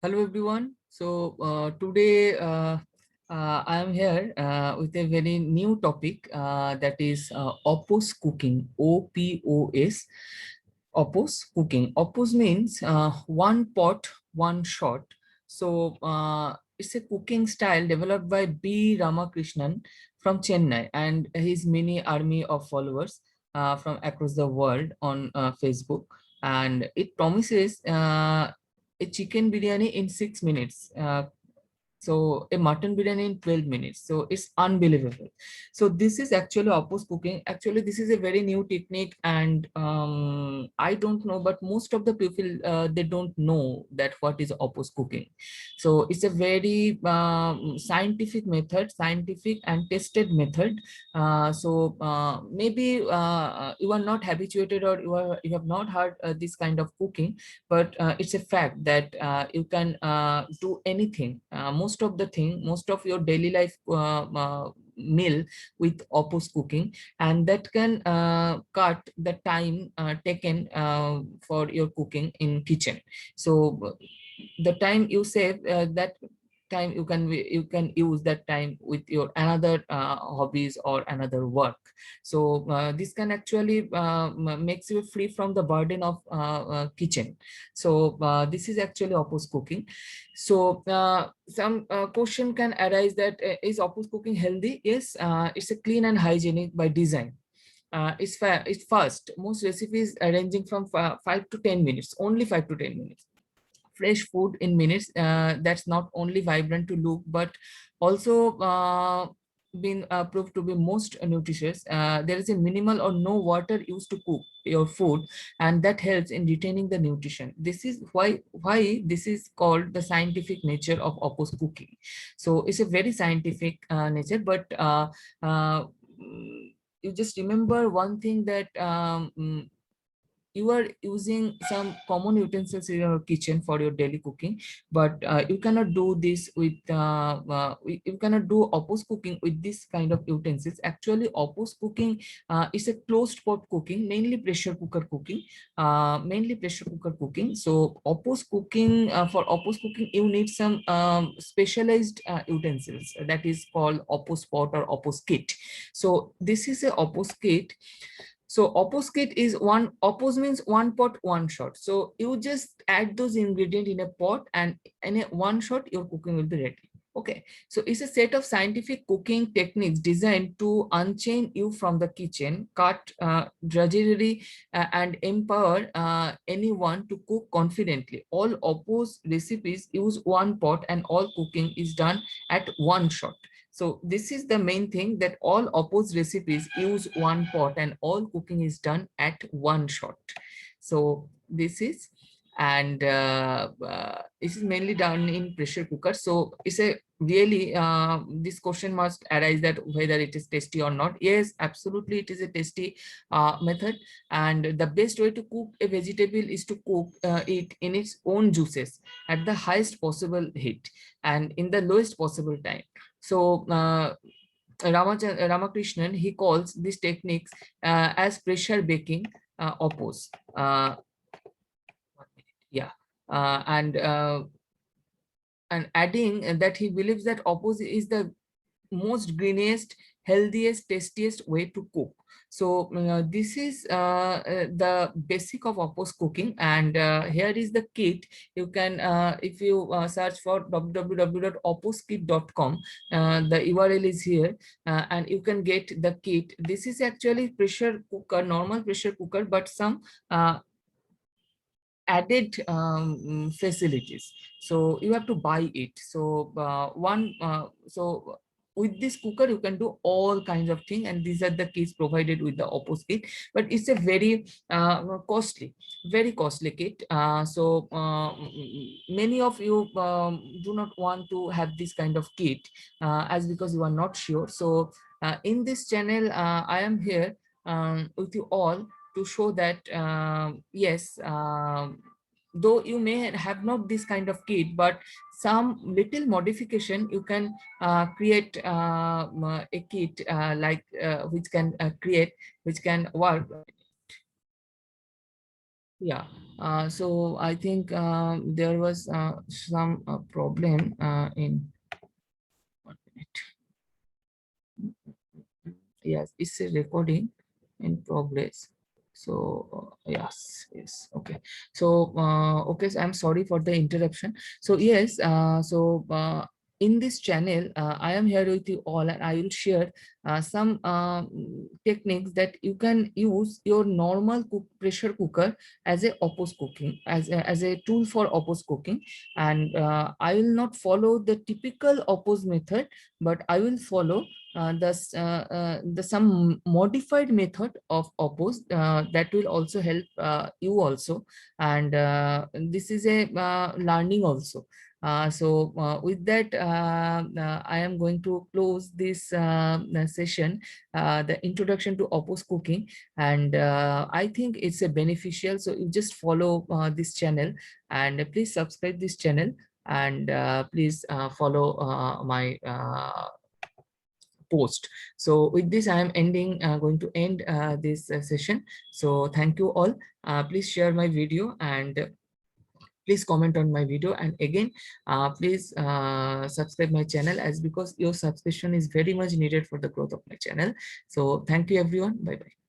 Hello everyone. Today I am here with a very new topic that is Opus cooking. OPOS. Opus cooking. Opus means one pot, one shot. It's a cooking style developed by B. Ramakrishnan from Chennai and his mini army of followers from across the world on Facebook. And it promises a chicken biryani in 6 minutes. So a mutton biryani in 12 minutes. So it's unbelievable. So this is actually opus cooking. Actually, this is a very new technique, and I don't know, but most of the people they don't know that what is opus cooking. So it's a very scientific method, scientific and tested method. Maybe you are not habituated, or you have not heard this kind of cooking, but it's a fact that you can do anything, most of your daily life meal with opus cooking, and that can cut the time taken for your cooking in kitchen. So the time you save, that time you can use that time with your another hobbies or another work. So this can actually makes you free from the burden of kitchen. So this is actually opus cooking. So some question can arise that is opus cooking healthy? Yes, it's a clean and hygienic by design. It's fast. Most recipes are ranging from 5 to 10 minutes, only 5 to 10 minutes. Fresh food in minutes, that's not only vibrant to look but also been proved to be most nutritious. There is a minimal or no water used to cook your food, and that helps in retaining the nutrition. This is why this is called the scientific nature of opus cooking. So it's a very scientific nature, but you just remember one thing, that you are using some common utensils in your kitchen for your daily cooking, but you cannot do this with you cannot do opus cooking with this kind of utensils. Actually, opus cooking is a closed pot cooking, mainly pressure cooker cooking. So opus cooking, for opus cooking you need some specialized utensils that is called opus pot or opus kit. So this is a opus kit. So opus kit is one, opus means one pot, one shot. So you just add those ingredients in a pot, and in a one shot, your cooking will be ready. Okay, so it's a set of scientific cooking techniques designed to unchain you from the kitchen, cut drudgery, and empower anyone to cook confidently. All opus recipes use one pot, and all cooking is done at one shot. So this is the main thing, that all opposed recipes use one pot and all cooking is done at one shot. So this is mainly done in pressure cooker. So it's a really this question must arise, that whether it is tasty or not. Yes, absolutely, it is a tasty method, and the best way to cook a vegetable is to cook it in its own juices at the highest possible heat and in the lowest possible time. So Ramakrishnan, he calls these techniques as pressure baking opus. Yeah, uh, and uh, and adding that he believes that opus is the most greenest, healthiest, tastiest way to cook. So this is the basic of opus cooking, and here is the kit. You can, if you search for www.opuskit.com, the URL is here, and you can get the kit. This is actually pressure cooker, normal pressure cooker, but some added facilities. So you have to buy it. So with this cooker you can do all kinds of things, and these are the kits provided with the opus kit. But it's a very costly, very costly kit. Many of you do not want to have this kind of kit, as because you are not sure. So in this channel I am here with you all to show that yes, though you may have not this kind of kit, but some little modification you can create a kit which can create, which can work. Yeah. So I think there was some problem in 1 minute. Yes, it's a recording in progress. So yes, okay. So okay, so I'm sorry for the interruption. So yes, in this channel I am here with you all, and I will share some techniques that you can use your normal pressure cooker as a oppose cooking, as a tool for oppose cooking. And I will not follow the typical oppose method, but I will follow the some modified method of oppose that will also help you also. And this is a learning also. With that, I am going to close this session, the introduction to oppose cooking. And I think it's a beneficial, so you just follow this channel, and please subscribe this channel, and please follow my post. So with this, I am going to end this session. So thank you all. Please share my video, and please comment on my video. And again, please subscribe my channel, as because your subscription is very much needed for the growth of my channel. So thank you everyone. Bye bye.